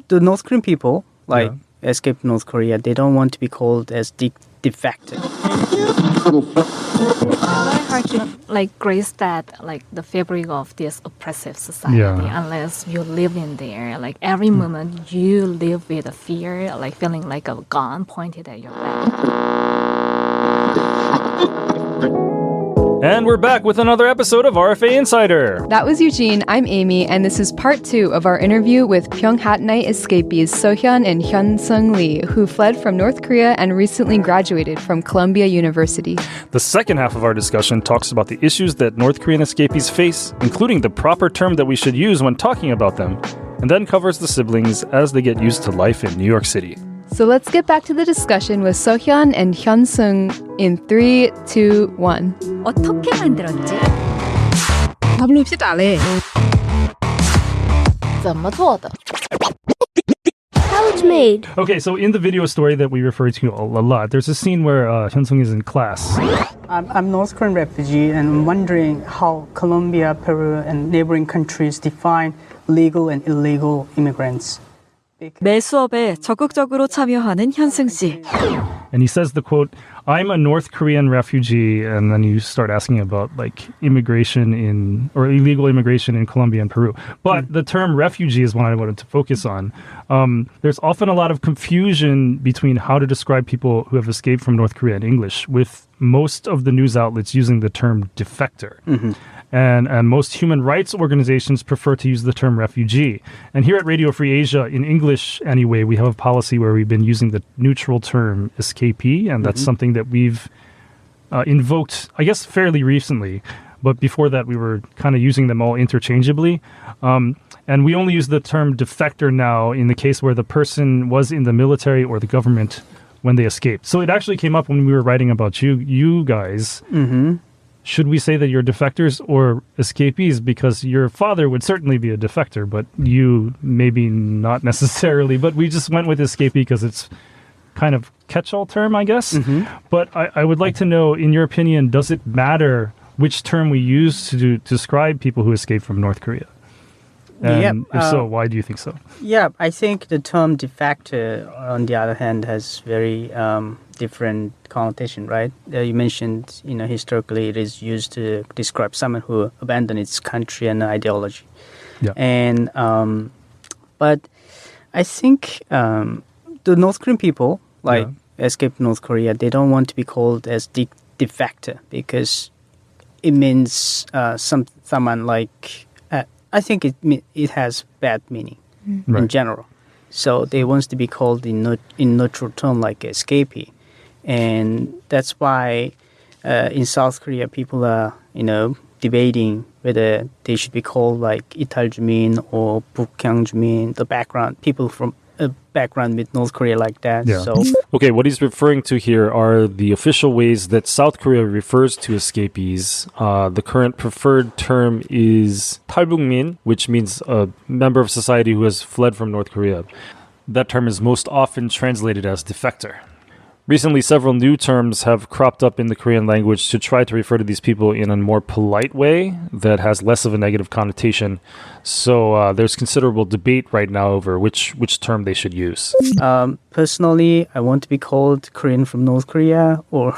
The North Korean people, escaped North Korea, they don't want to be called as defected. Very hard to grace that the fabric of this oppressive society unless you live in there. Like every moment you live with a fear, like feeling like a gun pointed at your back. And we're back with another episode of RFA Insider. That was Eugene, I'm Amy, and this is part 2 of our interview with Pyonghattanite escapees Seohyun and Hyunseung Lee, who fled from North Korea and recently graduated from Columbia University. The second half of our discussion talks about the issues that North Korean escapees face, including the proper term that we should use when talking about them, and then covers the siblings as they get used to life in New York City. So let's get back to the discussion with Seohyun and Hyunseung in 3, 2, 1. 어떻게 만들었지? 他们录片打嘞。怎么做的? How it's made. Okay, so in the video story that we refer to a lot, there's a scene where Hyunseung is in class. I'm North Korean refugee and I'm wondering how Colombia, Peru, and neighboring countries define legal and illegal immigrants. 매 수업에 적극적으로 참여하는 현승 씨. And he says the quote, I'm a North Korean refugee, and then you start asking about immigration or illegal immigration in Colombia and Peru. But the term refugee is one I wanted to focus on. There's often a lot of confusion between how to describe people who have escaped from North Korea in English, with most of the news outlets using the term defector. Mm-hmm. And most human rights organizations prefer to use the term refugee. And here at Radio Free Asia, in English anyway, we have a policy where we've been using the neutral term escapee, and that's something that we've invoked, I guess, fairly recently. But before that, we were kind of using them all interchangeably. And we only use the term defector now in the case where the person was in the military or the government when they escaped. So it actually came up when we were writing about you guys. Mm-hmm. Should we say that you're defectors or escapees? Because your father would certainly be a defector, but you maybe not necessarily. But we just went with escapee because it's kind of catch-all term, I guess. Mm-hmm. But I would like to know, in your opinion, does it matter which term we use to describe people who escape from North Korea? And if so, why do you think so? Yeah, I think the term defector, on the other hand, has very different connotation, right? You mentioned, historically it is used to describe someone who abandoned its country and ideology. Yeah. And but I think the North Korean people, escaped North Korea, they don't want to be called as defector because it means someone like. I think it has bad meaning in general. So they want to be called in neutral term like escapee. And that's why in South Korea people are, debating whether they should be called like 이탈주민 or 북향주민, the background, people from a background with North Korea like that. Yeah. So okay, what he's referring to here are the official ways that South Korea refers to escapees. The current preferred term is 탈북민, which means a member of society who has fled from North Korea. That term is most often translated as defector. Recently, several new terms have cropped up in the Korean language to try to refer to these people in a more polite way that has less of a negative connotation. So there's considerable debate right now over which term they should use. Personally, I want to be called Korean from North Korea or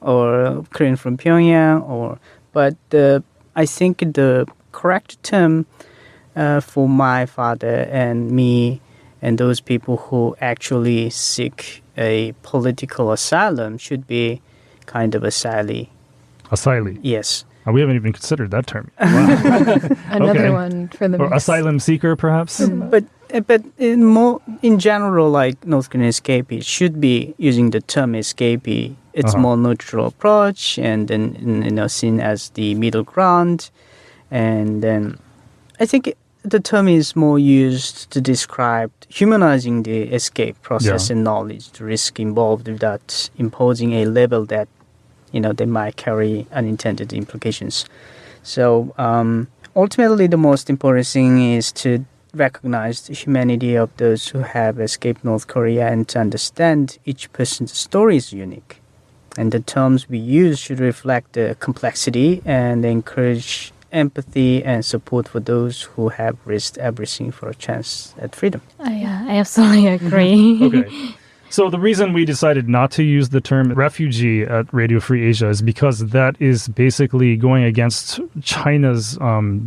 Korean from Pyongyang. But I think the correct term for my father and me and those people who actually seek a political asylum should be kind of asylee. Asylee? Yes. We haven't even considered that term. Wow. Another one for the or mix. asylum seeker, perhaps? But in general, like North Korean escapee should be using the term escapee. It's more neutral approach and then seen as the middle ground. And then I think the term is more used to describe humanizing the escape process and knowledge, the risk involved without imposing a label that, they might carry unintended implications. So ultimately, the most important thing is to recognize the humanity of those who have escaped North Korea and to understand each person's story is unique. And the terms we use should reflect the complexity and encourage empathy and support for those who have risked everything for a chance at freedom. Yeah, I absolutely agree. Okay. So the reason we decided not to use the term refugee at Radio Free Asia is because that is basically going against China's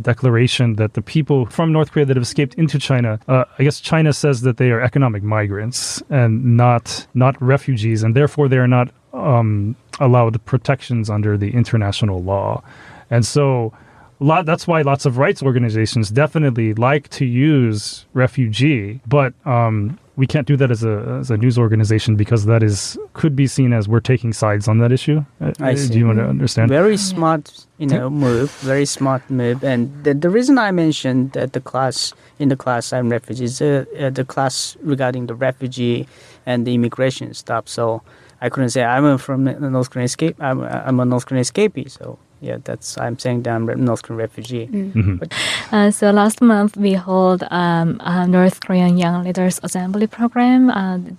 declaration that the people from North Korea that have escaped into China, I guess China says that they are economic migrants and not refugees, and therefore they are not allowed protections under the international law. And so that's why lots of rights organizations definitely like to use refugee, but we can't do that as a news organization because that could be seen as we're taking sides on that issue. I see. Do you want to understand? Very smart, move. Very smart move. And the reason I mentioned that in the class I'm refugees, the class regarding the refugee and the immigration stuff. So I couldn't say I'm from North Korean escape. I'm a North Korean escapee. So yeah, I'm saying that I'm a North Korean refugee. Mm-hmm. So last month we held a North Korean Young Leaders Assembly program.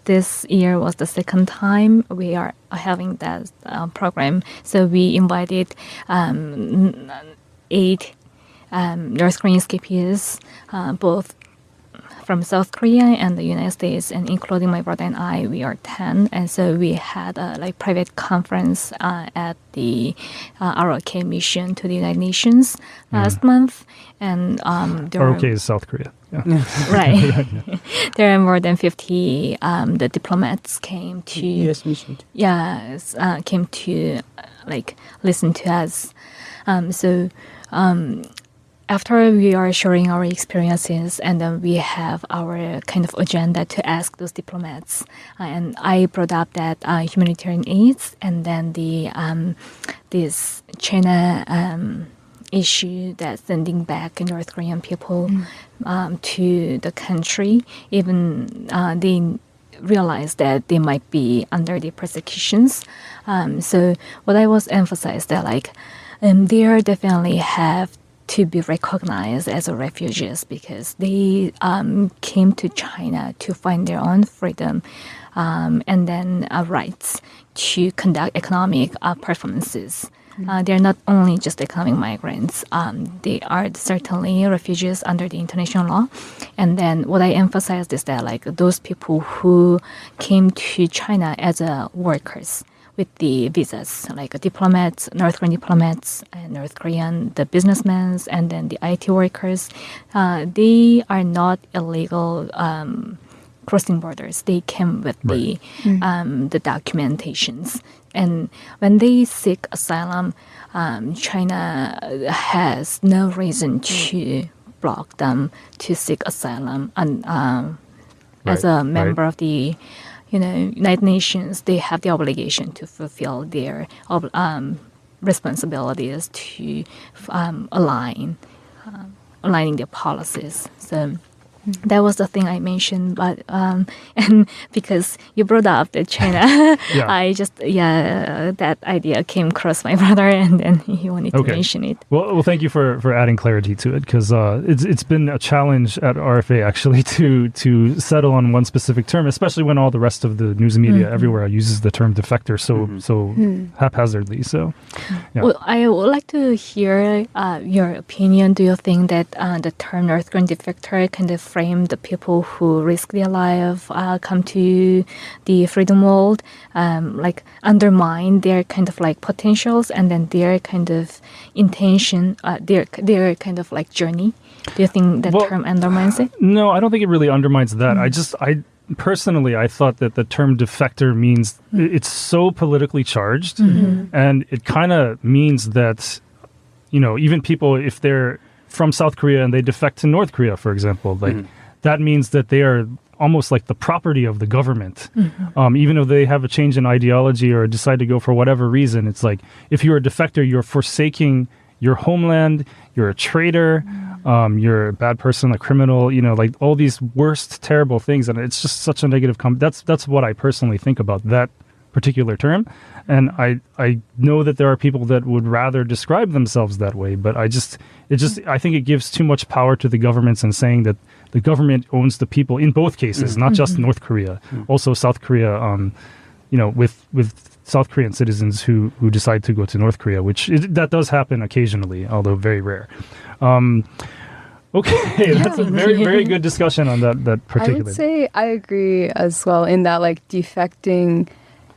This year was the second time we are having that program. So we invited 8 North Korean escapees, both from South Korea and the United States, and including my brother and I, we are 10. And so we had a private conference at the RFA mission to the United Nations last month. And RFA is South Korea. Yeah. Right. There are more than 50 the diplomats came to U.S. mission. Yes, came to listen to us. After we are sharing our experiences, and then we have our kind of agenda to ask those diplomats. And I brought up that humanitarian aids, and then this China issue that sending back North Korean people to the country, even they realize that they might be under the persecutions. So what I was emphasized that they definitely have to be recognized as refugees because they came to China to find their own freedom and then rights to conduct economic performances. They're not only just economic migrants. They are certainly refugees under the international law. And then what I emphasized is that those people who came to China as workers with the visas, diplomats, North Korean diplomats, and North Korean, the businessmen, and then the IT workers, they are not illegal crossing borders. They came with the documentations. And when they seek asylum, China has no reason to block them to seek asylum. And as a member of the United Nations, they have the obligation to fulfill their responsibilities to aligning their policies. So that was the thing I mentioned, but and because you brought up the China, I just that idea came across my brother, and then he wanted to mention it. Well, thank you for adding clarity to it because it's been a challenge at RFA actually to settle on one specific term, especially when all the rest of the news media everywhere uses the term defector so haphazardly. So, well, I would like to hear your opinion. Do you think that the term North Korean defector kind of frame the people who risk their life, come to the freedom world, undermine their kind of potentials and then their kind of intention, their kind of journey? Do you think that term undermines it? No, I don't think it really undermines that. I personally, I thought that the term defector means it's so politically charged, and it kind of means that, even people, if they're from South Korea and they defect to North Korea, for example, that means that they are almost like the property of the government. Even if they have a change in ideology or decide to go for whatever reason, it's if you're a defector, you're forsaking your homeland, you're a traitor, you're a bad person, a criminal, all these worst, terrible things. And it's just such a negative that's what I personally think about that particular term. And I know that there are people that would rather describe themselves that way, but I think it gives too much power to the governments and saying that the government owns the people in both cases, not just North Korea, also South Korea, with South Korean citizens who decide to go to North Korea, that does happen occasionally, although very rare. Okay, that's a very, very good discussion on that particular. I would say I agree as well in that like defecting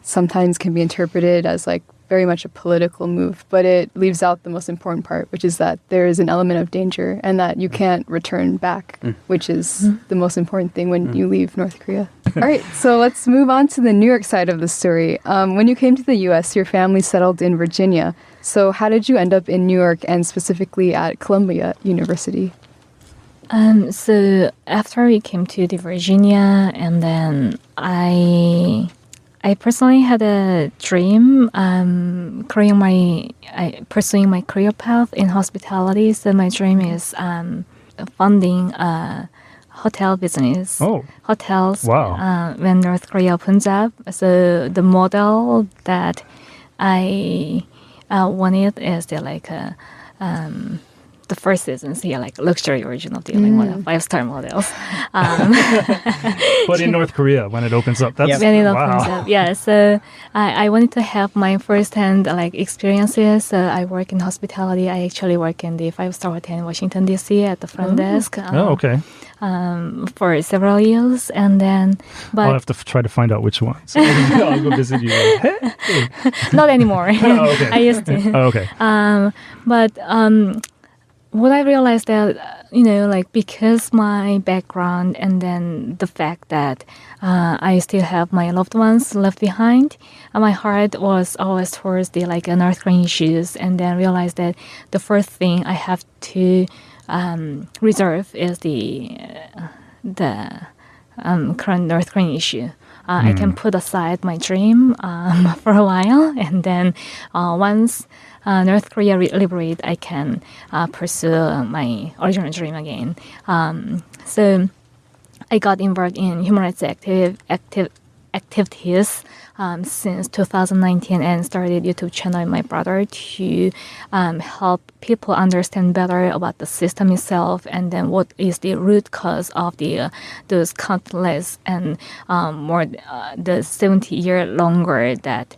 sometimes can be interpreted as like very much a political move, but it leaves out the most important part, which is that there is an element of danger and that you can't return back, which is the most important thing when you leave North Korea. All right, so let's move on to the New York side of the story. When you came to the U.S., your family settled in Virginia. So how did you end up in New York and specifically at Columbia University? So after we came to the Virginia, and then I personally had a dream pursuing my career path in hospitality. So my dream is funding a hotel business. Oh, hotels. Wow. When North Korea opens up. So the model that I wanted is the first seasons here, like luxury original dealing, 5-star models. But in North Korea, when it opens up, that's when it opens up, yeah. So I wanted to have my first-hand experiences. So I work in hospitality. I actually work in the 5-star hotel in Washington D.C. at the front desk. Okay. For several years, and then I'll have to try to find out which one. So I'll go visit you. Hey. Not anymore. Oh, okay. I used to. Oh, okay. But what I realized that, because my background and then the fact that I still have my loved ones left behind, my heart was always towards the North Korean issues, and then realized that the first thing I have to reserve is the current North Korean issue. I can put aside my dream for a while, and then once North Korea liberate, I can pursue my original dream again. So I got involved in human rights activities since 2019 and started YouTube channel with my brother to help people understand better about the system itself, and then what is the root cause of those countless and the 70-year longer that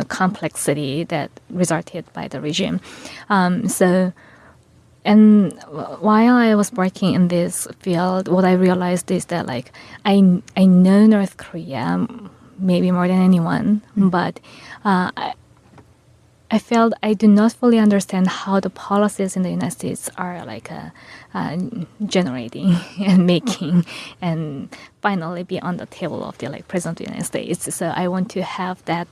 complexity that resulted by the regime. And while I was working in this field, what I realized is that I know North Korea maybe more than anyone, but I felt I do not fully understand how the policies in the United States are generating and making and finally be on the table of the President of the United States. So I want to have that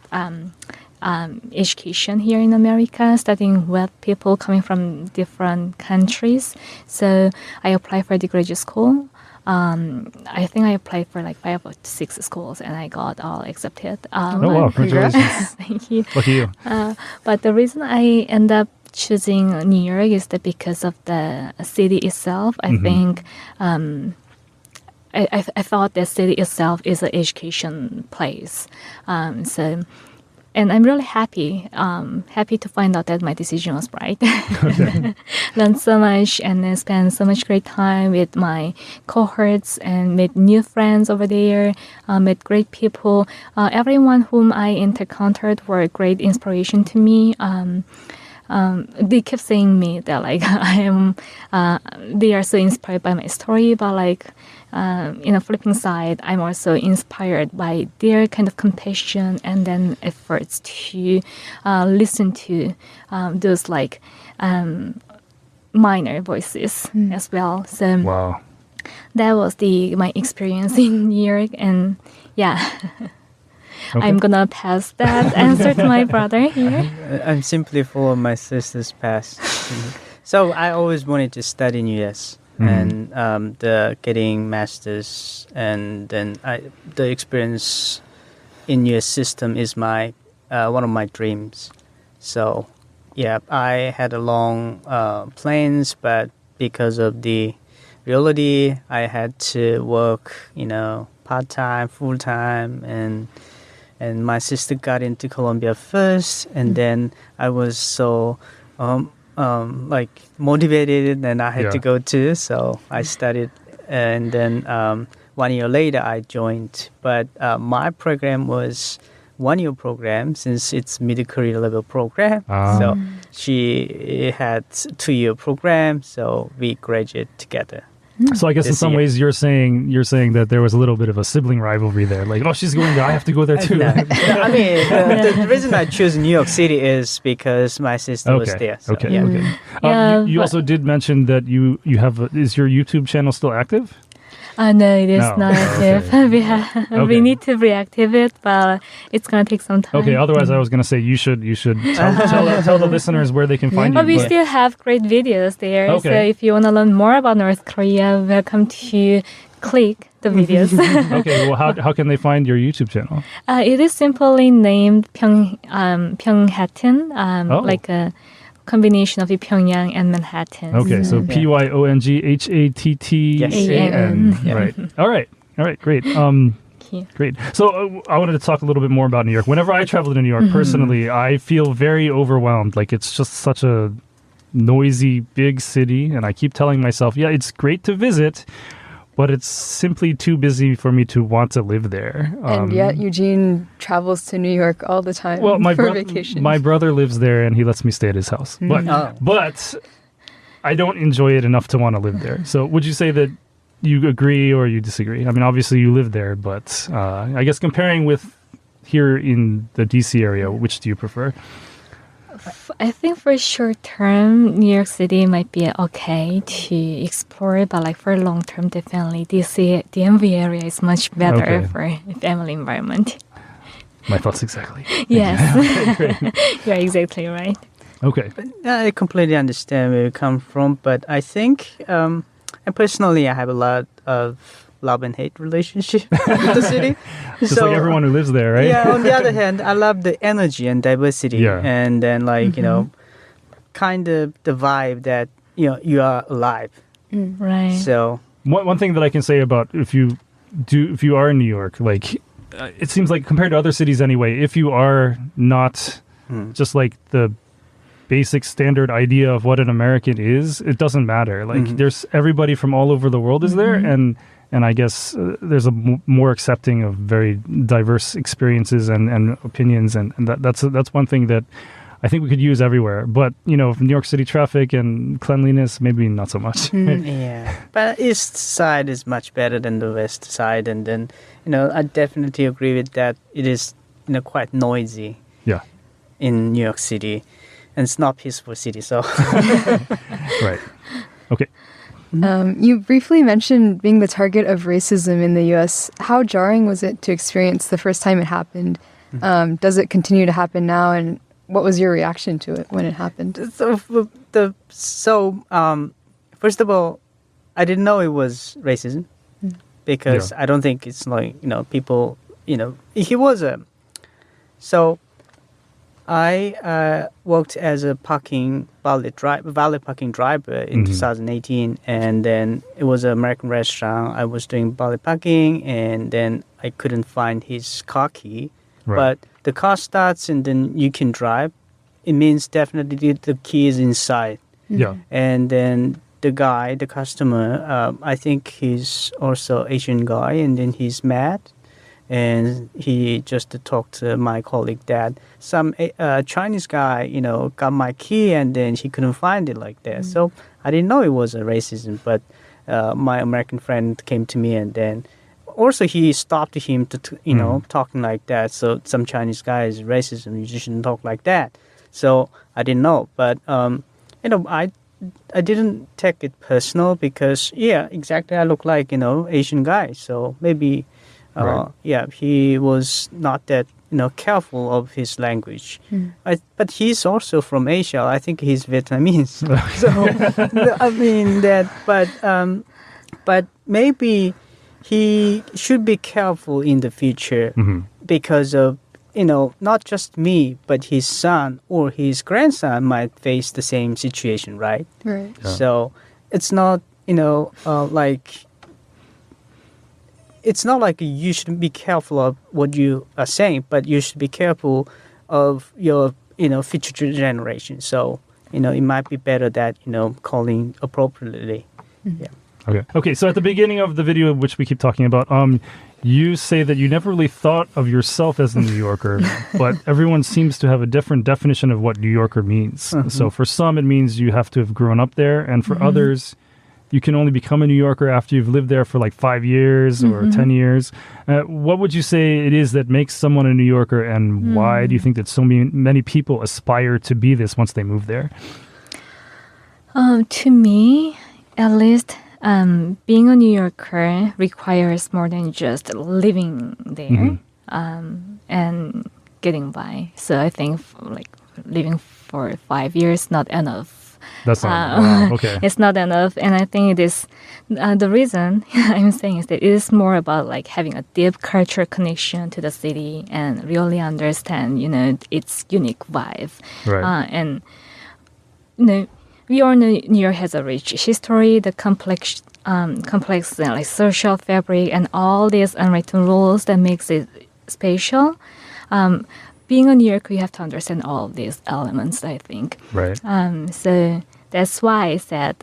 education here in America, studying with people coming from different countries. So I applied for the graduate school. I think I applied for 5 or 6 schools, and I got all accepted. Oh, wow. Congratulations. Thank you. Lucky you. But the reason I end up choosing New York is that because of the city itself. I think I thought the city itself is an education place. And I'm really happy to find out that my decision was right. Learned so much and then spent so much great time with my cohorts and made new friends over there, met great people. Everyone whom I encountered were a great inspiration to me. They kept saying me that they are so inspired by my story, but in a flipping side, I'm also inspired by their kind of compassion and then efforts to listen to those minor voices as well. So wow, that was my experience in New York, and yeah. Okay. I'm gonna pass that answer to my brother here. I'm simply for my sister's past. So I always wanted to study in US. And getting masters, and then the experience in US system is my one of my dreams. So yeah, I had a long plans, but because of the reality, I had to work, part-time, full-time, and my sister got into Columbia first, and then I was so motivated, and I had to go too. So I studied, and then 1 year later I joined. But my program was 1-year program since it's mid-career level program. So she had 2-year program, so we graduated together. So I guess in some ways you're saying that there was a little bit of a sibling rivalry there. Like, oh, she's going there, I have to go there too. No, I mean, the reason I choose New York City is because my sister was there. So, Okay. Yeah, You also did mention that you have. Is your YouTube channel still active? No, it is No. not active. We need to reactive it, but it's gonna take some time. Okay. Otherwise, I was going to say you should tell the listeners where they can find you. But we still have great videos there. Okay. So if you want to learn more about North Korea, welcome to click the videos. Okay. Well, how can they find your YouTube channel? It is simply named Pyonghattan, like a combination of Pyongyang and Manhattan. Okay. So Pyonghattan. Yes. Right. All right. Great. Great. So I wanted to talk a little bit more about New York. Whenever I travel to New York, personally, I feel very overwhelmed. Like, it's just such a noisy, big city. And I keep telling myself, yeah, it's great to visit, but it's simply too busy for me to want to live there. And yet Eugene travels to New York all the time for vacation. My brother lives there and he lets me stay at his house. But I don't enjoy it enough to want to live there. So would you say that you agree or you disagree? I mean, obviously you live there, but I guess comparing with here in the DC area, which do you prefer? I think for short term, New York City might be okay to explore, but like for long term, definitely DC, DMV area is much better for family environment. My thoughts exactly. Yes, you're exactly right. Okay. I completely understand where you come from, but I think, and personally, I have a lot of love and hate relationship with the city. Just like everyone who lives there, right? Yeah, on the other hand, I love the energy and diversity. Yeah. And then kind of the vibe that, you are alive. Right. So one thing that I can say about if you are in New York, like it seems like compared to other cities anyway, if you are not just like the basic standard idea of what an American is, it doesn't matter. Like there's everybody from all over the world is there, and I guess there's a more accepting of very diverse experiences and opinions, and that's one thing that I think we could use everywhere. But New York City traffic and cleanliness, maybe not so much. Yeah, but East Side is much better than the West Side, and then I definitely agree with that. It is quite noisy. Yeah. In New York City, and it's not peaceful city. So. Right. Okay. You briefly mentioned being the target of racism in the U.S. How jarring was it to experience the first time it happened? Does it continue to happen now? And what was your reaction to it when it happened? So, first of all, I didn't know it was racism because I don't think it's like, people, he was so I worked as a valet parking driver in 2018, and then it was an American restaurant. I was doing valet parking, and then I couldn't find his car key. Right. But the car starts, and then you can drive. It means definitely the key is inside. Yeah. And then the customer, I think he's also Asian guy, and then he's mad. And he just talked to my colleague that some Chinese guy, got my key and then he couldn't find it like that. So I didn't know it was a racism, but my American friend came to me and then also he stopped him to, talking like that. So some Chinese guy is racism. You shouldn't talk like that. So I didn't know, but I didn't take it personal because exactly I look like Asian guy. So maybe. Right. He was not that careful of his language. But he's also from Asia. I think he's Vietnamese. So I mean that. But maybe he should be careful in the future because of not just me, but his son or his grandson might face the same situation, right? Right. Yeah. So it's not it's not like you should be careful of what you are saying, but you should be careful of your, future generation. So, it might be better that, calling appropriately. Yeah. Okay. So at the beginning of the video, which we keep talking about, You say that you never really thought of yourself as a New Yorker, but everyone seems to have a different definition of what New Yorker means. So for some, it means you have to have grown up there, and for others, you can only become a New Yorker after you've lived there for like 5 years or 10 years. What would you say it is that makes someone a New Yorker, and why do you think that so many people aspire to be this once they move there? To me, at least, being a New Yorker requires more than just living there and getting by. So I think like living for 5 years not enough. That's not wow, okay. It's not enough, and I think it is the reason I'm saying is that it is more about like having a deep cultural connection to the city and really understand, its unique vibe. Right. And we all know New York has a rich history, the complex like social fabric, and all these unwritten rules that makes it special. Being a New Yorker, you have to understand all of these elements, I think. Right. So that's why I said,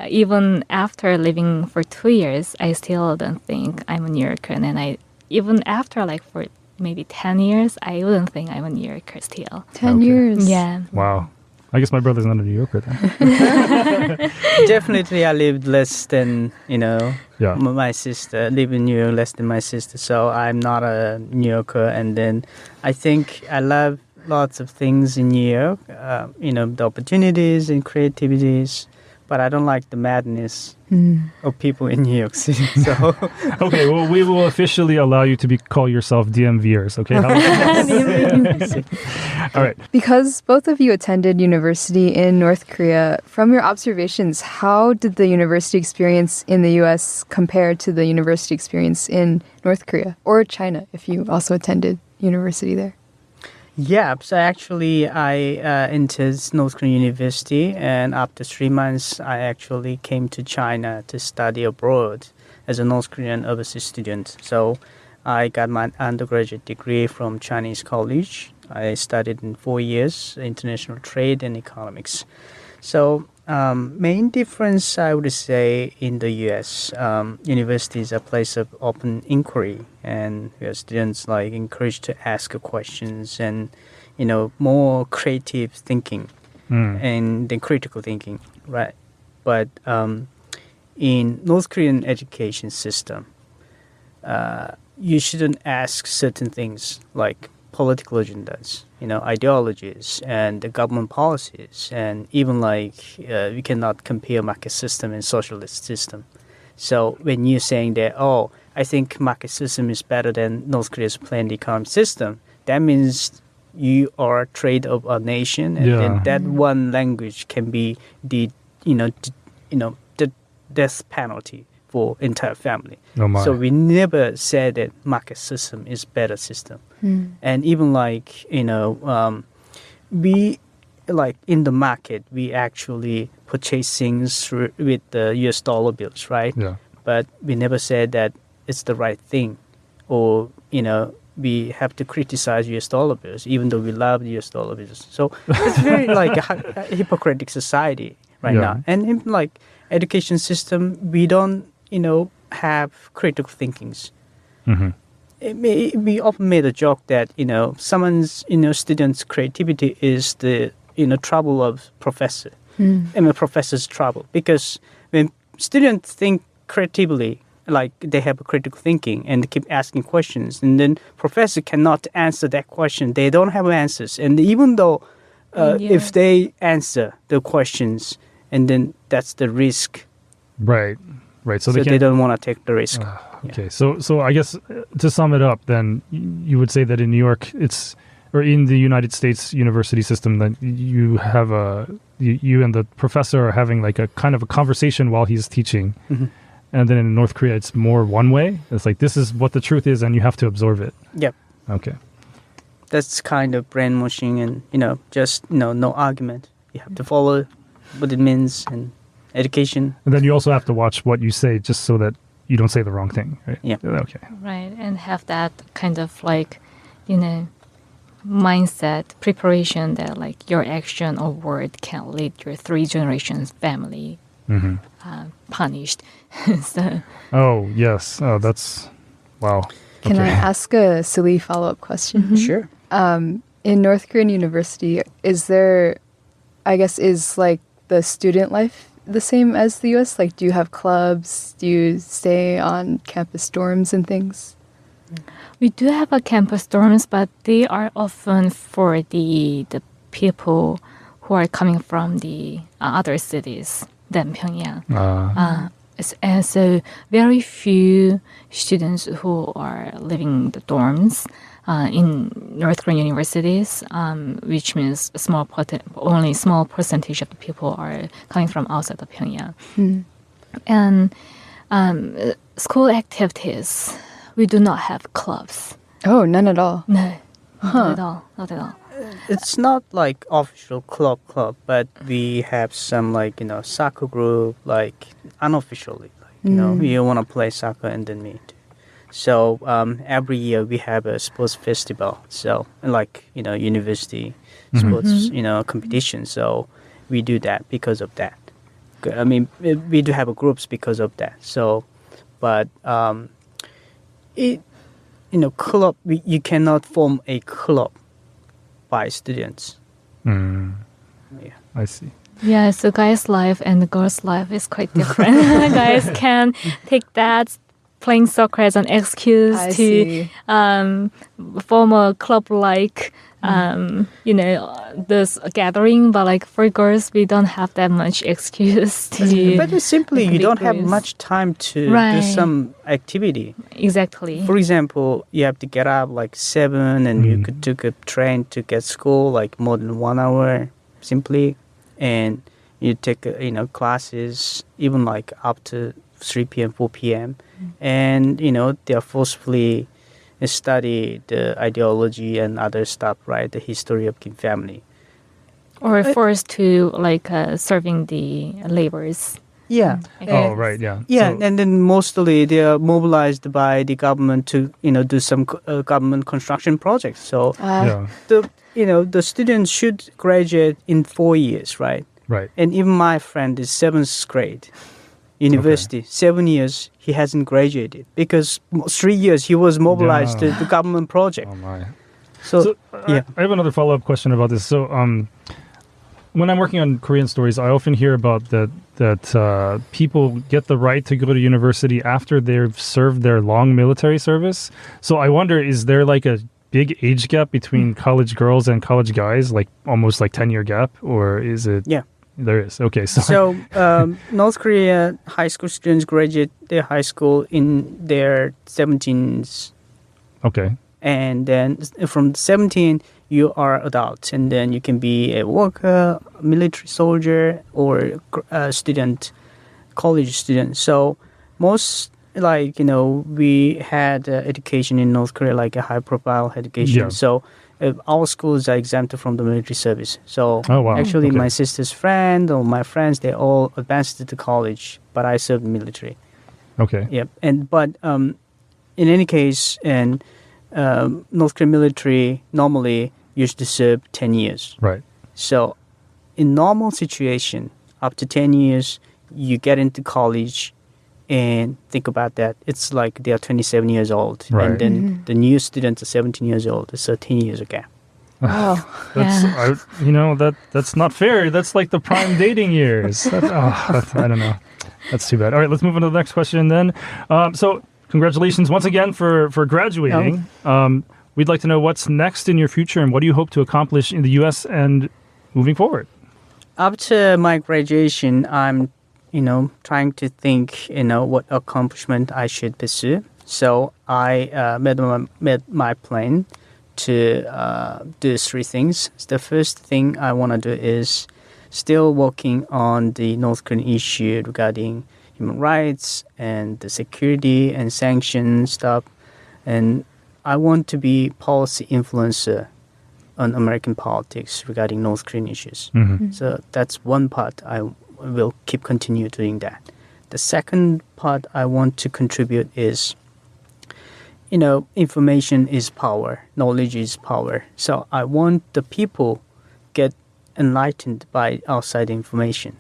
even after living for 2 years, I still don't think I'm a New Yorker. And even after like for maybe 10 years, I wouldn't think I'm a New Yorker still. 10 years. Yeah. Wow. I guess my brother's not a New Yorker then. Definitely, I lived less than, Yeah. my sister. Live in New York less than my sister. So I'm not a New Yorker. And then I think I love lots of things in New York, the opportunities and creativities. But I don't like the madness of people in New York City. So Okay, well, we will officially allow you to call yourself DMVers, okay? How about that? All right. Because both of you attended university in North Korea, from your observations, how did the university experience in the U.S. compare to the university experience in North Korea or China, if you also attended university there? yeah, so actually I entered North Korean University, and after 3 months I actually came to China to study abroad as a North Korean overseas student. So I got my undergraduate degree from Chinese college. I studied in 4 years international trade and economics. So main difference, I would say, in the U.S., university is a place of open inquiry, and where students like encouraged to ask questions and, more creative thinking and then critical thinking, right? But in North Korean education system, you shouldn't ask certain things like political agendas, ideologies and the government policies, and even like we cannot compare market system and socialist system. So when you're saying that, I think market system is better than North Korea's planned economic system, that means you are a trade of a nation, and then that one language can be the death penalty for entire family. Oh my. So we never said that market system is better system. And even like, we like in the market, we actually purchase things with the US dollar bills, right? Yeah. But we never said that it's the right thing, or, we have to criticize US dollar bills, even though we love US dollar bills. So it's very like a hypocritical society right now. And in like education system, we don't, have critical thinkings. We often made a joke that, someone's, student's creativity is the, trouble of professor. And the professor's trouble. Because when students think creatively, like they have a critical thinking and they keep asking questions, and then professor cannot answer that question. They don't have answers. And even though if they answer the questions, and then that's the risk. Right. So they don't want to take the risk. Okay, so I guess to sum it up, then you would say that in New York, or in the United States university system, that you have you and the professor are having like a kind of a conversation while he's teaching, and then in North Korea, it's more one way. It's like this is what the truth is, and you have to absorb it. Yep. Okay. That's kind of brainwashing, and just no argument. You have to follow what it means and education. And then you also have to watch what you say, just so that you don't say the wrong thing, right? Yeah. Okay. Right, and have that kind of like, mindset, preparation that like your action or word can lead your 3 generations family punished. So. Oh yes. Oh, that's Wow. Can I ask a silly follow-up question? Sure. In North Korean university, is there, I guess, is like the student life the same as the US? Like, do you have clubs? Do you stay on campus dorms and things? We do have a campus dorms, but they are often for the people who are coming from the other cities than Pyongyang. And so very few students who are living the dorms in North Korean universities, which means only a small percentage of the people are coming from outside of Pyongyang. And school activities, we do not have clubs. Oh, none at all. No, not at all. Not at all. It's not like official club, but we have some soccer group, like unofficially, you want to play soccer and then meet. So every year we have a sports festival. So university sports, competition. So we do that because of that. I mean, we do have groups because of that. So, but club, you cannot form a club by students. Yeah. I see. Yeah, so guys' life and the girls' life is quite different. Guys can take that playing soccer as an excuse to form a club-like, this gathering. But like for girls, we don't have that much excuse to. But simply, you don't have much time to do some activity. Exactly. For example, you have to get up like 7, and you could take a train to get school like more than 1 hour simply, and you take classes even like up to 3 p.m., 4 p.m. And, they are forcefully study the ideology and other stuff, right? The history of Kim family. Or forced to serving the laborers. Yeah. Oh, right, yeah. Yeah, So, and then mostly they are mobilized by the government to, do some government construction projects. So yeah, the students should graduate in 4 years, right? right. And even my friend is 7th grade. University, 7 years, he hasn't graduated because 3 years he was mobilized to the government project. Oh, my. So yeah. I have another follow-up question about this. So, when I'm working on Korean stories, I often hear about that people get the right to go to university after they've served their long military service. So I wonder, is there like a big age gap between college girls and college guys, like almost like 10-year gap, or is it? Yeah. There is. Okay. So North Korea high school students graduate their high school in their 17s. Okay. And then from 17, you are adult, and then you can be a worker, military soldier, or a student, college student. So most we had education in North Korea, like a high-profile education. Yeah. So our schools are exempted from the military service. So actually, Okay. my sister's friend or my friends, they all advanced to college, but I served military. Okay. Yep. But in any case, North Korean military normally used to serve 10 years. Right. So in normal situation, up to 10 years, you get into college. And think about that. It's like they are 27 years old. Right. And then the new students are 17 years old. It's 13 years gap. Wow. That's not fair. That's like the prime dating years. I don't know. That's too bad. All right, let's move on to the next question then. So congratulations once again for graduating. We'd like to know what's next in your future and what do you hope to accomplish in the U.S. and moving forward? After my graduation, I'm trying to think, what accomplishment I should pursue. So I made my plan to do 3 things. The first thing I want to do is still working on the North Korean issue regarding human rights and the security and sanction stuff. And I want to be policy influencer on American politics regarding North Korean issues. So that's one part I will continue doing that. The second part I want to contribute is, information is power, knowledge is power. So I want the people get enlightened by outside information.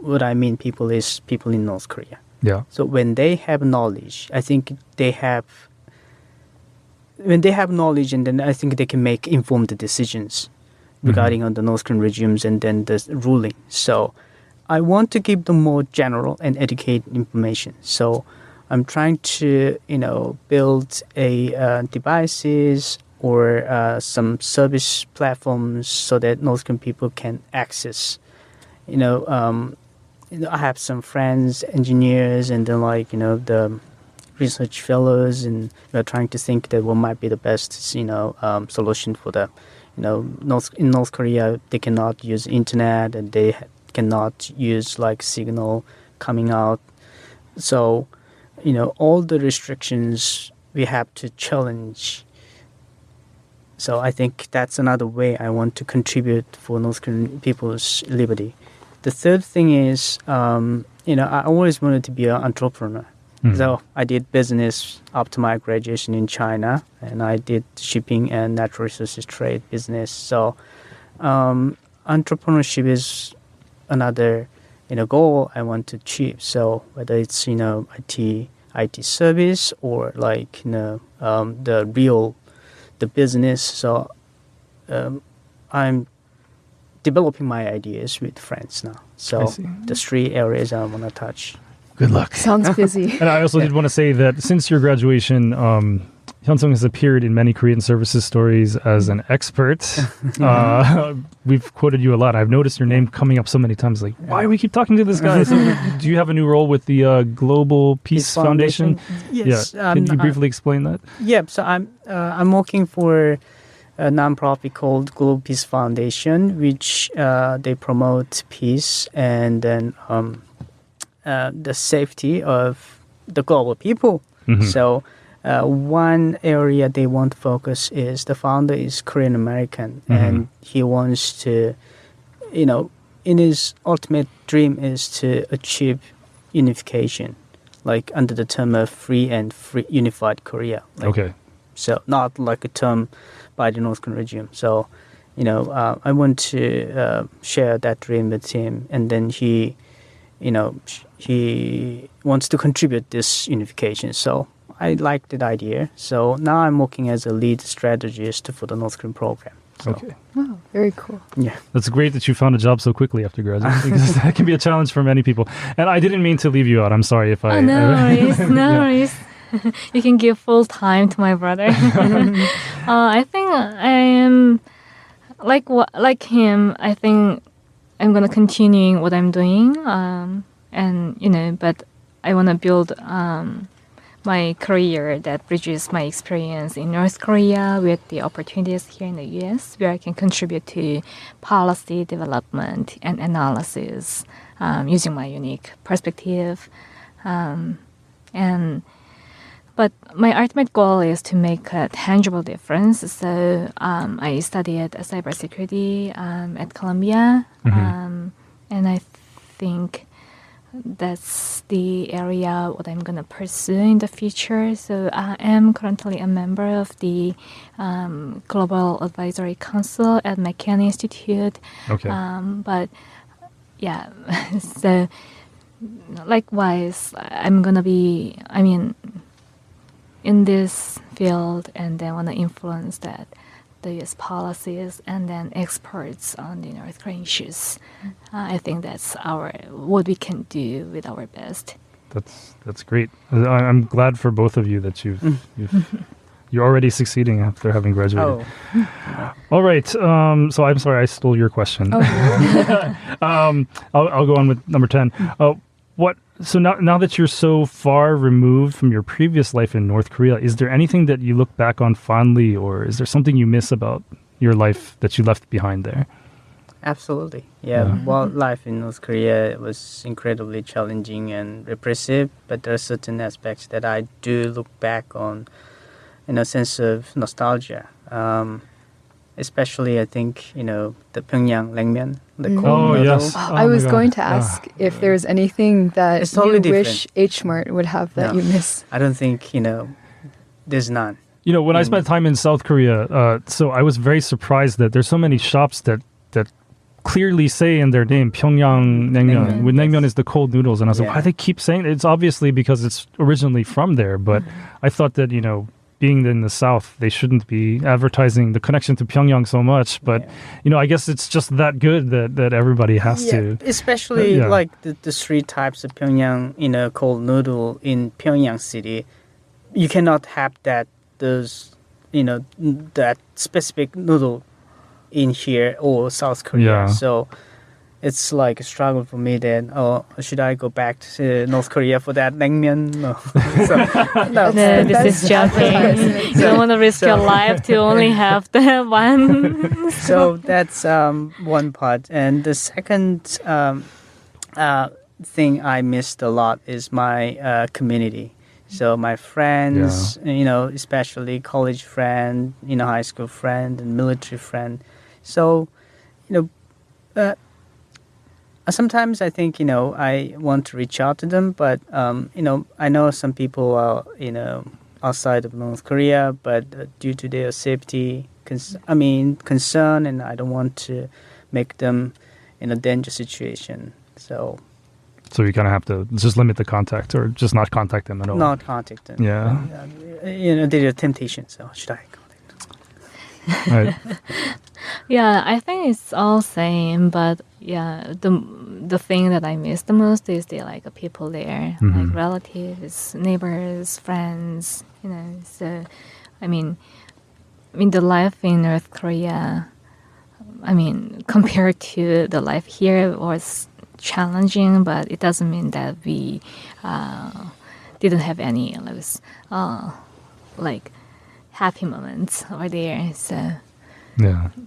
What I mean people is people in North Korea. Yeah. So when they have knowledge, I think they have when they have knowledge, and then I think they can make informed decisions regarding on the North Korean regimes and then the ruling. So I want to give them more general and educated information. So I'm trying to, build a devices or some service platforms so that North Korean people can access. I have some friends, engineers, and then the research fellows, and we're trying to think that what might be the best, solution for the, in North Korea, they cannot use internet and they cannot use signal coming out. So, all the restrictions we have to challenge. So I think that's another way I want to contribute for North Korean people's liberty. The third thing is, I always wanted to be an entrepreneur. So I did business up to my graduation in China, and I did shipping and natural resources trade business. So entrepreneurship is another goal I want to achieve. So whether it's IT service or the business. So I'm developing my ideas with friends now. So the 3 areas I want to touch. Good luck. Sounds busy. And I also did want to say that since your graduation, Hyunsung has appeared in many Korean services stories as an expert. We've quoted you a lot. I've noticed your name coming up so many times. Why do we keep talking to this guy? So, do you have a new role with the Global Peace Foundation? Yes. Yeah. Can you briefly explain that? Yeah. So I'm working for a nonprofit called Global Peace Foundation, which they promote peace and then the safety of the global people. Mm-hmm. So one area they want to focus is the founder is Korean American, and he wants to, in his ultimate dream is to achieve unification, under the term of free unified Korea. Okay. So not like a term by the North Korean regime. So, I want to share that dream with him, and then he wants to contribute this unification. So I like that idea. So now I'm working as a lead strategist for the North Korean program. So. Okay. Wow, very cool. Yeah. That's great that you found a job so quickly after graduating, because that can be a challenge for many people. And I didn't mean to leave you out. I'm sorry if I... no worries, no worries. You can give full time to my brother. I think I am like him. I think I'm gonna continue what I'm doing, but I wanna build my career that bridges my experience in North Korea with the opportunities here in the U.S., where I can contribute to policy development and analysis using my unique perspective, But my ultimate goal is to make a tangible difference. So I studied cybersecurity at Columbia, and I think that's the area what I'm going to pursue in the future. So I am currently a member of the Global Advisory Council at McKinney Institute. Okay. But yeah, so likewise, I'm going to be, in this field, and then want to influence that the U.S. policies and then experts on the North Korean issues. I think that's what we can do with our best. That's great. I'm glad for both of you that you're already succeeding after having graduated. Oh. All right. So I'm sorry I stole your question. Oh. I'll go on with number 10. So now that you're so far removed from your previous life in North Korea, is there anything that you look back on fondly, or is there something you miss about your life that you left behind there? Absolutely. Yeah. Well, life in North Korea was incredibly challenging and repressive, but there are certain aspects that I do look back on in a sense of nostalgia. Especially, I think, the Pyongyang Naengmyeon, the cold noodle. Yes. I was going to ask if there's anything that It's totally you wish H-Mart would have that you miss. I don't think, there's none. When I spent time in South Korea, so I was very surprised that there's so many shops that clearly say in their name Pyongyang Naengmyeon. With naengmyeon is the cold noodles, and I was like, why do they keep saying it? It's obviously because it's originally from there, but I thought that being in the South, they shouldn't be advertising the connection to Pyongyang so much. But, I guess it's just that good that everybody has to. Especially like the three types of Pyongyang, cold noodle in Pyongyang city. You cannot have that specific noodle in here or South Korea. Yeah. So it's like a struggle for me then. Oh, should I go back to North Korea for that naengmyeon? No. No, this is joking. You don't want to risk your life to only have the one. So that's one part. And the second thing I missed a lot is my community. So my friends, especially college friend, high school friend and military friend. So, sometimes I think, I want to reach out to them, but, I know some people are, outside of North Korea, but due to their safety, concern, and I don't want to make them in a dangerous situation. So you kind of have to just limit the contact or just not contact them at all. Not contact them. Yeah. There's a temptation, so should I contact them? Right. Yeah, I think it's all same, but the thing that I miss the most is the people there, like relatives, neighbors, friends. So the life in North Korea, compared to the life here was challenging, but it doesn't mean that we didn't have any happy moments over there. So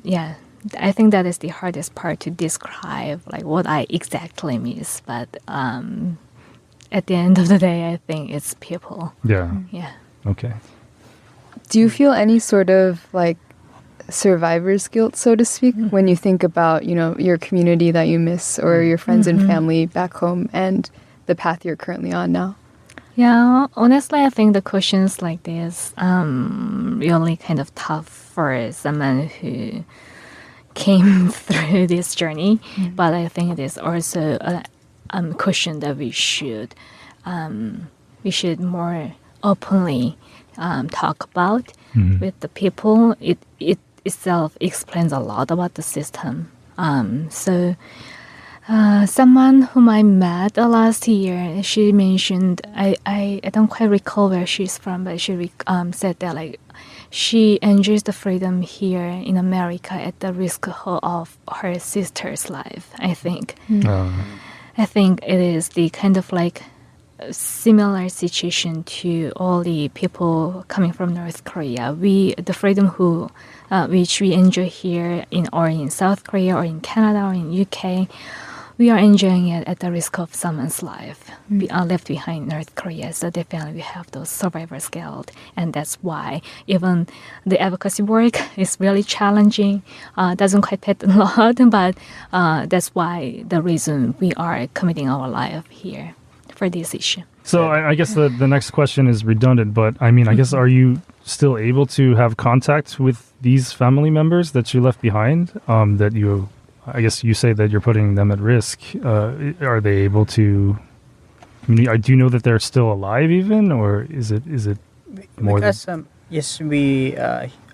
yeah, I think that is the hardest part to describe, what I exactly miss. But at the end of the day, I think it's people. Yeah. Yeah. Okay. Do you feel any sort of survivor's guilt, so to speak, when you think about, your community that you miss or your friends and family back home and the path you're currently on now? Yeah, honestly, I think the questions like this really kind of tough for someone who came through this journey. But I think it is also a question that we should more openly talk about with the people. It itself explains a lot about the system. Someone whom I met last year, she mentioned, I don't quite recall where she's from, but she said that she enjoys the freedom here in America at the risk of her sister's life, I think. I think it is the kind of similar situation to all the people coming from North Korea. The freedom which we enjoy here in South Korea or in Canada or in UK, we are enjoying it at the risk of someone's life. We are left behind in North Korea, so definitely we have those survivor's guilt, and that's why even the advocacy work is really challenging. Doesn't quite pay a lot, but that's why the reason we are committing our life here for this issue. So I guess the next question is redundant, but I guess are you still able to have contact with these family members that you left behind? I guess you say that you're putting them at risk. Are they able to? Do you know that they're still alive even, or is it more? Because yes, we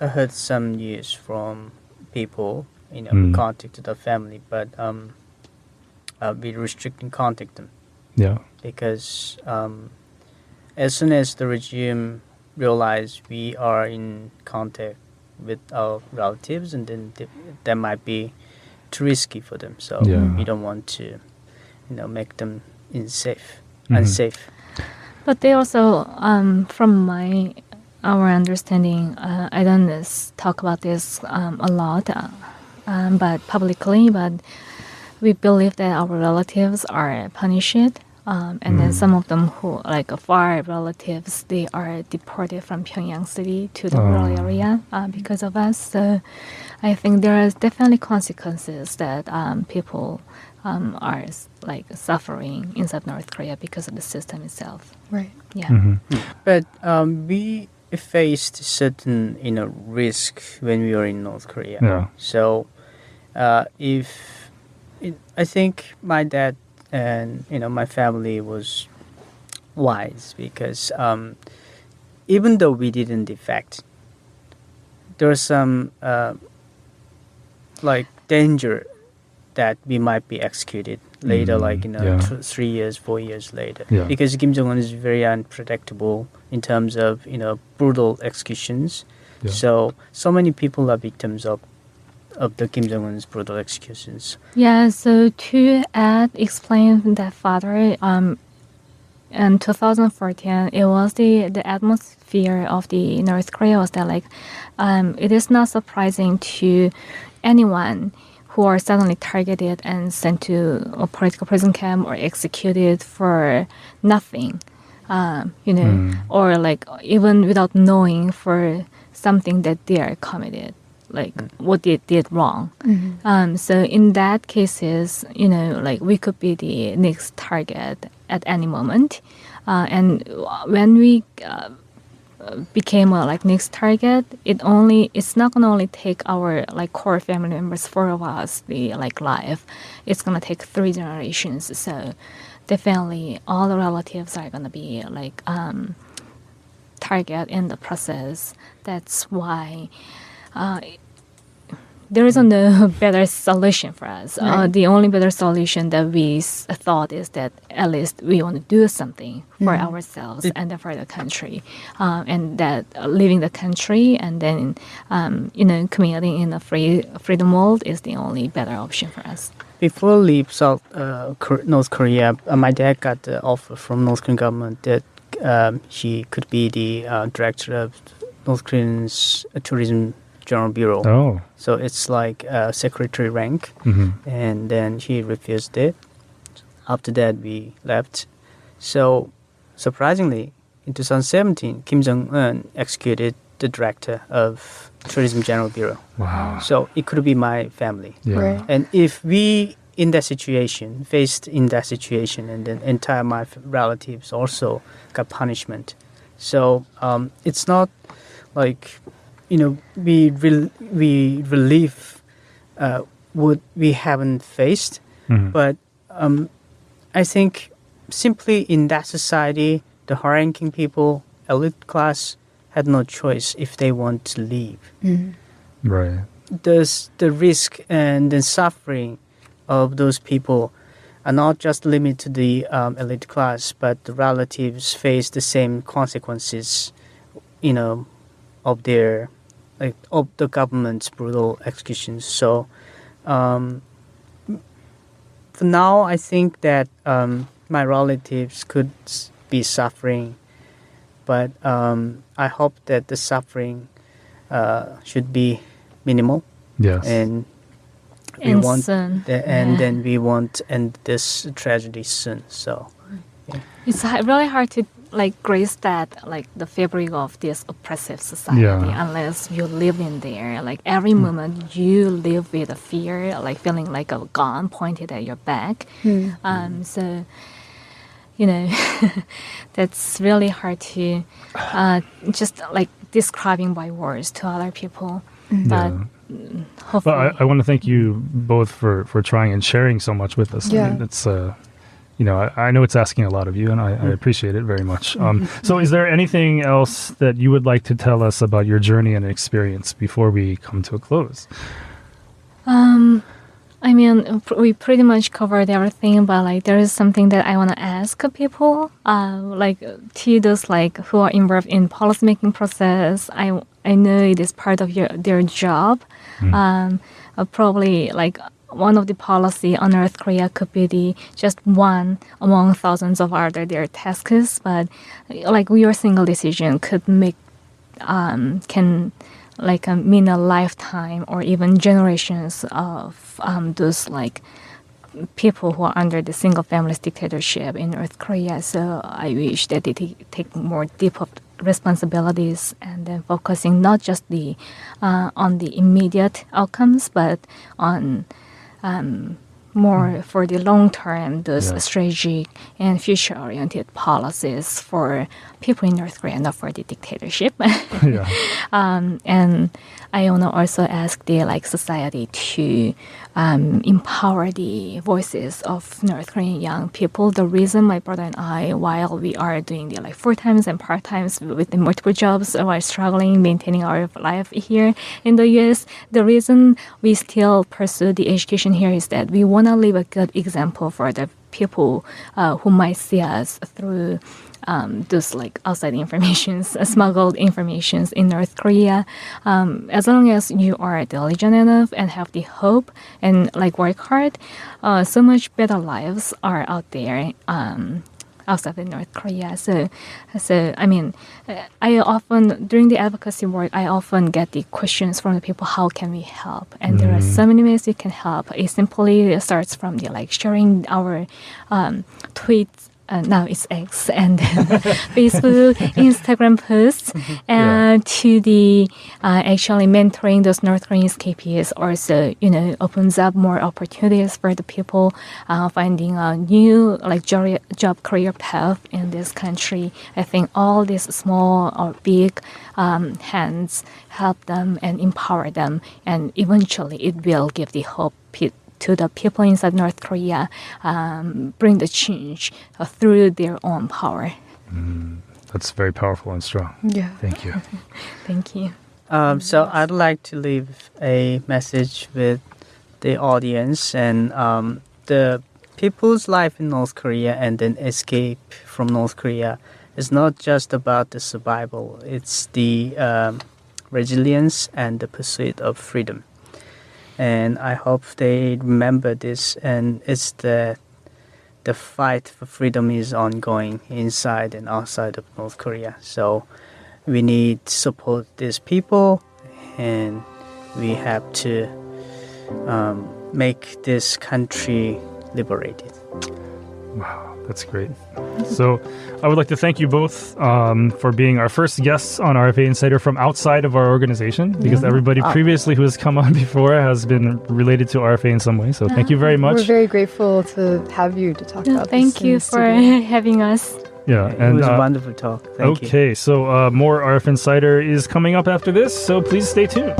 heard some news from people, contacted the family, but we restricting contact them. Yeah. Because as soon as the regime realized we are in contact with our relatives, and then that might be too risky for them. So we don't want to, make them unsafe. But they also, from our understanding, I don't talk about this a lot, but publicly. But we believe that our relatives are punished. And then some of them who, far relatives, they are deported from Pyongyang city to the rural area because of us. So I think there are definitely consequences that people are suffering inside North Korea because of the system itself. Right. Yeah. But we faced certain, risk when we were in North Korea. Yeah. So I think my dad and my family was wise because even though we didn't defect, there's some like danger that we might be executed later, like 3 years, 4 years later, because Kim Jong-un is very unpredictable in terms of brutal executions. So many people are victims of the Kim Jong-un's brutal executions. Yeah, so to explain that further, in 2014, it was the atmosphere of the North Korea was that it is not surprising to anyone who are suddenly targeted and sent to a political prison camp or executed for nothing, or even without knowing for something that they are committed, what they did wrong. So in that cases, we could be the next target at any moment. And when we became a next target, it's not gonna only take our core family members, 4 of us, the life. It's gonna take 3 generations. So definitely all the relatives are gonna be target in the process. That's why there is no better solution for us. The only better solution that we thought is that at least we want to do something for ourselves and for the country, and that leaving the country and then commuting in a freedom world is the only better option for us. Before leave North Korea, my dad got the offer from North Korean government that he could be the director of North Korean's tourism General Bureau. Oh. So it's like a secretary rank. And then he refused it. After that, we left. So surprisingly, in 2017, Kim Jong-un executed the director of Tourism General Bureau. Wow. So it could be my family. Yeah. Right. And if we faced in that situation, and then entire my relatives also got punishment. So it's not like we relieve what we haven't faced, but I think simply in that society, the high-ranking people, elite class, had no choice if they want to leave. Right. The risk and the suffering of those people are not just limited to the elite class, but the relatives face the same consequences, of their of the government's brutal executions. So for now, I think that my relatives could be suffering, but I hope that the suffering should be minimal. Yes. And we And want soon. then we want to end this tragedy soon. So It's really hard to grace that the fabric of this oppressive society unless you live in there. Every moment you live with a fear, feeling like a gun pointed at your back. So that's really hard to just describing by words to other people. But hopefully, Well, I want to thank you both for trying and sharing so much with us. Yeah. I mean, it's I know it's asking a lot of you, and I appreciate it very much. So is there anything else that you would like to tell us about your journey and experience before we come to a close? I mean, we pretty much covered everything, but there is something that I want to ask people, to those who are involved in policymaking process. I know it is part of their job. Probably one of the policy on North Korea could be just one among thousands of other their tasks, but your single decision could make can mean a lifetime or even generations of those people who are under the single family dictatorship in North Korea. So I wish that they take more deep responsibilities and then focusing not just on the immediate outcomes, but on more for the long term, those strategic and future oriented policies for people in North Korea, not for the dictatorship. And I want to also ask the society to empower the voices of North Korean young people. The reason my brother and I, while we are doing the like full-times and part-times with the multiple jobs while struggling, maintaining our life here in the U.S., the reason we still pursue the education here is that we want to leave a good example for the people who might see us through those like outside informations, smuggled informations in North Korea. As long as you are diligent enough and have the hope and like work hard, so much better lives are out there outside of North Korea. So I mean, I often during the advocacy work, I often get the questions from the people, how can we help? And there are so many ways you can help. It simply starts from the like sharing our tweets. Now it's X and Facebook, Instagram posts, and to the actually mentoring those North Korean escapees also, opens up more opportunities for the people finding a new like job career path in this country. I think all these small or big hands help them and empower them, and eventually it will give the hope to the people inside North Korea, bring the change through their own power. That's very powerful and strong. Yeah. Thank you. Thank you. So I'd like to leave a message with the audience and the people's life in North Korea and then escape from North Korea is not just about the survival. It's the resilience and the pursuit of freedom. And I hope they remember this, and it's the fight for freedom is ongoing inside and outside of North Korea. So we need to support these people, and we have to make this country liberated. Wow, that's great. So I would like to thank you both for being our first guests on RFA Insider from outside of our organization, because everybody previously who has come on before has been related to RFA in some way. So thank you very much. We're very grateful to have you to talk about this. Thank you for having us. Yeah, It was a wonderful talk. Thank you. Okay, so more RF Insider is coming up after this, so please stay tuned.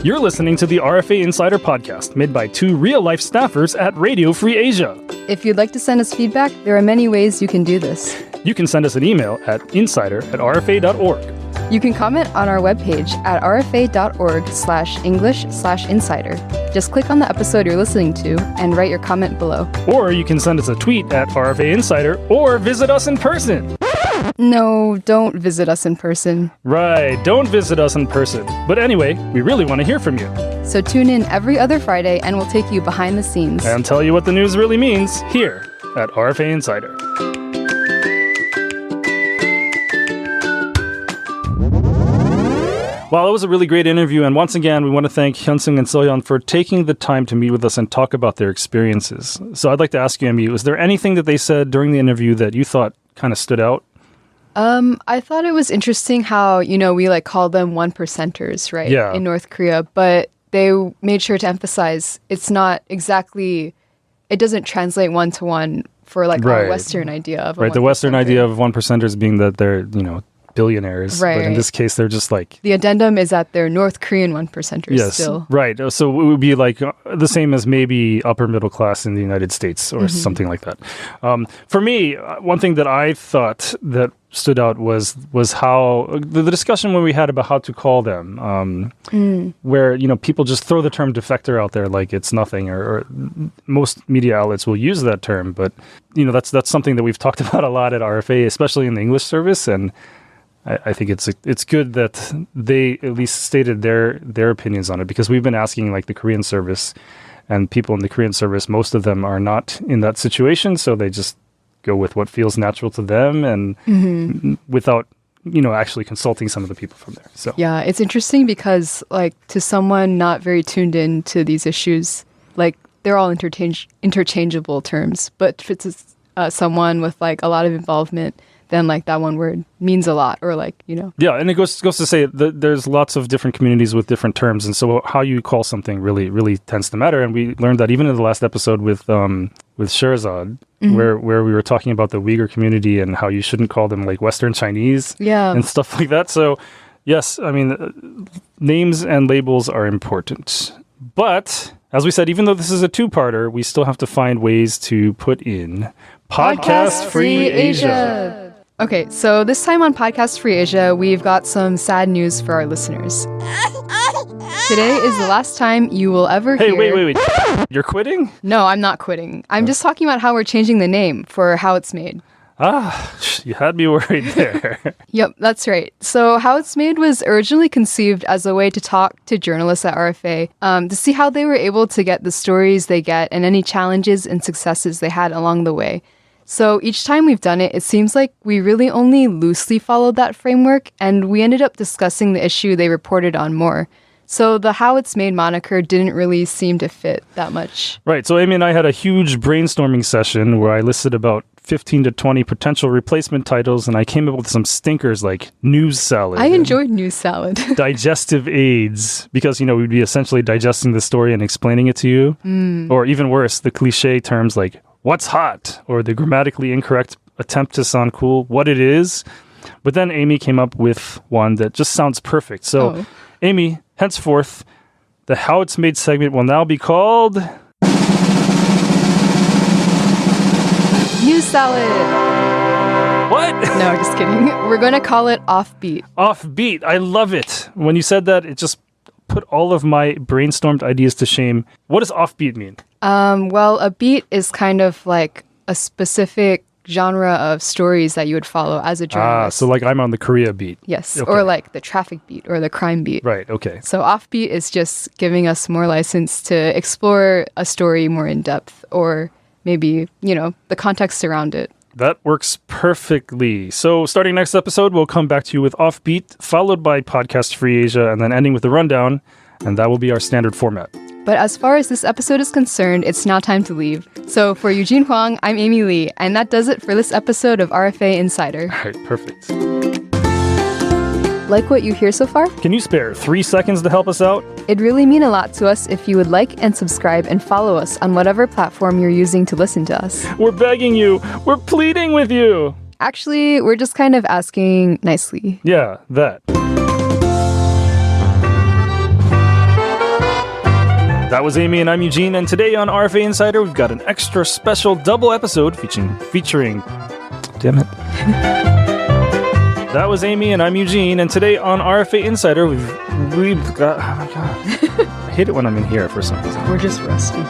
You're listening to the RFA Insider podcast, made by two real-life staffers at Radio Free Asia. If you'd like to send us feedback, there are many ways you can do this. You can send us an email at insider@rfa.org. You can comment on our webpage at rfa.org/English/insider. Just click on the episode you're listening to and write your comment below. Or you can send us a tweet at RFA Insider or visit us in person. No, don't visit us in person. Right, don't visit us in person. But anyway, we really want to hear from you. So tune in every other Friday and we'll take you behind the scenes. And tell you what the news really means here at RFA Insider. Well, it was a really great interview, and once again, we want to thank Hyunseung and Seohyun for taking the time to meet with us and talk about their experiences. So I'd like to ask you, Emmy, was there anything that they said during the interview that you thought kind of stood out? I thought it was interesting how, we like call them 1%ers, right? Yeah. In North Korea, but they made sure to emphasize it's not exactly, it doesn't translate one-to-one for like our Western idea of a Right, the Western 1%er. idea of 1%ers being that they're, billionaires. Right. But in this case, they're just like... The addendum is that they're North Korean 1%ers still. Right. So it would be like the same as maybe upper middle class in the United States or something like that. For me, one thing that I thought that stood out was how the discussion when we had about how to call them, where people just throw the term defector out there like it's nothing, or most media outlets will use that term, but that's something that we've talked about a lot at RFA, especially in the English service, and I think it's good that they at least stated their opinions on it, because we've been asking like the Korean service, and people in the Korean service, most of them are not in that situation, so they just go with what feels natural to them and without actually consulting some of the people from there. So yeah, it's interesting because like to someone not very tuned in to these issues, like they're all interchangeable terms, but if it's someone with like a lot of involvement, then like that one word means a lot, or like, you know. Yeah, and it goes to say that there's lots of different communities with different terms, and so how you call something really tends to matter. And we learned that even in the last episode with Sherazad, where we were talking about the Uyghur community and how you shouldn't call them like Western Chinese and stuff like that. So yes, I mean, names and labels are important. But as we said, even though this is a two-parter, we still have to find ways to put in Podcast Free Asia. Okay, so this time on Podcast Free Asia, we've got some sad news for our listeners. Today is the last time you will ever hear... Hey, wait. You're quitting? No, I'm not quitting. I'm just talking about how we're changing the name for How It's Made. You had me worried there. Yep, that's right. So How It's Made was originally conceived as a way to talk to journalists at RFA to see how they were able to get the stories they get and any challenges and successes they had along the way. So each time we've done it, it seems like we really only loosely followed that framework, and we ended up discussing the issue they reported on more. So the How It's Made moniker didn't really seem to fit that much. Right. So Amy and I had a huge brainstorming session where I listed about 15 to 20 potential replacement titles, and I came up with some stinkers like news salad. I enjoyed news salad. Digestive aids, because, you know, we'd be essentially digesting the story and explaining it to you. Or even worse, the cliche terms like what's hot, or the grammatically incorrect attempt to sound cool, what it is. But then Amy came up with one that just sounds perfect. So, Amy, henceforth, the How It's Made segment will now be called... News salad! What? No, just kidding. We're going to call it Offbeat. Offbeat. I love it. When you said that, it just put all of my brainstormed ideas to shame. What does offbeat mean? Well, a beat is kind of like a specific genre of stories that you would follow as a journalist. So like I'm on the Korea beat. Yes, Okay. or like the traffic beat or the crime beat. Right, okay. So offbeat is just giving us more license to explore a story more in depth, or maybe, you know, the context around it. That works perfectly. So starting next episode, we'll come back to you with Offbeat, followed by Podcast Free Asia, and then ending with the rundown, and that will be our standard format. But as far as this episode is concerned, it's now time to leave. So for Eugene Huang, I'm Amy Lee, and that does it for this episode of RFA Insider. All right, perfect. Like what you hear so far? Can you spare 3 seconds to help us out? It'd really mean a lot to us if you would like and subscribe and follow us on whatever platform you're using to listen to us. We're begging you. We're pleading with you. Actually, we're just kind of asking nicely. Yeah, that. That was Amy and I'm Eugene, and today on RFA Insider, we've got an extra special double episode featuring... Damn it. That was Amy and I'm Eugene, and today on RFA Insider, we've got... Oh my god. I hate it when I'm in here for some reason. We're just rusty.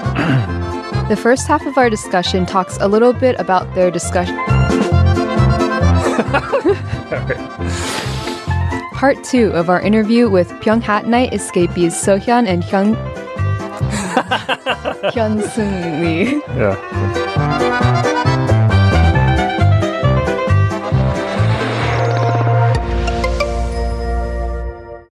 The first half of our discussion talks a little bit about their discussion... Part 2 of our interview with Pyonghattanite escapees Seohyun and Hyunseung Lee. Yeah.